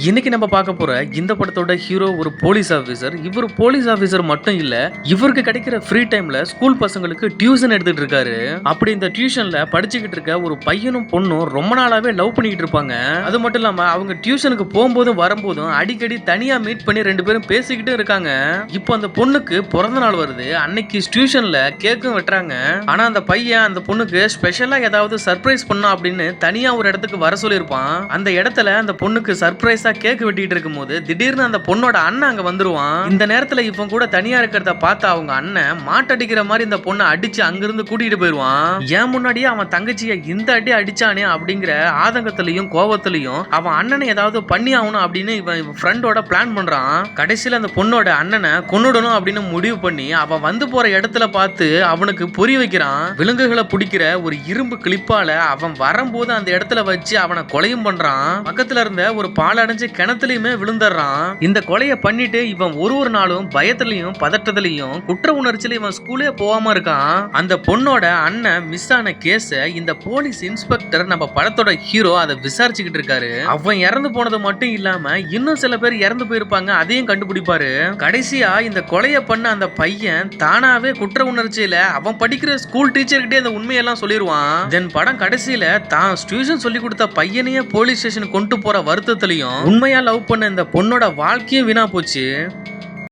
இன்னைக்கு நம்ம பார்க்க போற இந்த படத்தோட ஹீரோ ஒரு போலீஸ் ஆபீசர். இவர் போலீஸ் ஆபீசர் மட்டும் இல்ல, இவருக்கு கிடைக்கிற ஃப்ரீ டைம்ல ஸ்கூல் பசங்களுக்கு டியூஷன் எடுத்துட்டு இருக்காரு. அப்படி இந்த டியூஷன்ல படிச்சுக்கிட்டு இருக்க ஒரு பையனும் பொண்ணும் ரொம்ப நாளாவே லவ் பண்ணிட்டு இருப்பாங்க. அது மட்டும் இல்லாம அவங்க டியூஷனுக்கு போகும்போதும் வரும்போதும் அடிக்கடி தனியா மீட் பண்ணி ரெண்டு பேரும் பேசிக்கிட்டு இருக்காங்க. இப்போ அந்த பொண்ணுக்கு பிறந்த நாள் வருது. அன்னைக்கு டியூஷன்ல கேக்கும் வெட்டுறாங்க. ஆனா அந்த பையன் அந்த பொண்ணுக்கு ஸ்பெஷலா ஏதாவது சர்ப்ரைஸ் பண்ணா அப்படின்னு தனியா ஒரு இடத்துக்கு வர சொல்லியிருப்பான். அந்த இடத்துல அந்த பொண்ணுக்கு சர்ப்ரைஸ் கேக் வெட்டிட்டு இருக்கும்போது திடீர்னு அந்த பொண்ணோட அண்ணன் அங்க வந்துருவான். இந்த நேரத்துல இவன் கூட தனியா இருக்கிறத பார்த்து அவங்க அண்ணன் மாட்டடிக்கிற மாதிரி இந்த பொண்ணை அடிச்சு அங்கிருந்து கூட்டிட்டு போயிருவான். ஏன் முன்னாடியே அவன் தங்கச்சியை இந்த அடி அடிச்சானே அப்படிங்கிற ஆதங்கத்திலையும் கோபத்திலையும் அவன் அண்ணனை ஏதாவது பண்ணி ஆகணும் அப்படின்னு இவன் ஃப்ரெண்டோட பிளான் பண்றான். கடைசியில அந்த பொண்ணோட அண்ணனை கொன்னுடணும் அப்படின்னு முடிவு பண்ணி அவன் வந்து போற இடத்துல பார்த்து அவனுக்கு புரிய வைக்கிறான். விலங்குகளை பிடிக்கிற ஒரு இரும்பு கிளிப்பால அவன் வரும்போது அந்த இடத்துல வச்சு அவனை கொலையும் பண்றான். பக்கத்துல இருந்த ஒரு பாலடைஞ்ச கிணத்துலயுமே விழுந்துடுறான். இந்த கொலையை பண்ணிட்டு இவன் ஒரு நாளும் பயத்திலையும் பதட்டத்திலையும் குற்ற உணர்ச்சியில இவன் ஸ்கூலே போகாம இருக்கான். அந்த பொண்ணோட அண்ணன் மிஸ் ஆன கேஸ இந்த போலீஸ் இன்ஸ்பெக்டர் நம்ம படத்தோட ஹீரோ அதை விசாரிச்சுக்கிட்டு இருக்காரு. அவன் இறந்து போனது மட்டும் இல்லாம இன்னும் சில பேர் இறந்து போயிருப்பாங்க, அதையும் கண்டுபிடிப்பாரு. கடைசியா இந்த கொலையை பண்ண அந்த பையன் தானாவே குற்ற உணர்ச்சியில அவன் படிக்கிற ஸ்கூல் டீச்சர்கிட்டே அந்த உண்மையெல்லாம் சொல்லிடுவான். தென் படம் கடைசியில தான் டியூஷன் சொல்லி கொடுத்த பையனையே போலீஸ் ஸ்டேஷன் கொண்டு போற வருத்தத்திலையும் உண்மையா லவ் பண்ண இந்த பொண்ணோட வாழ்க்கையும் வீணா போச்சு.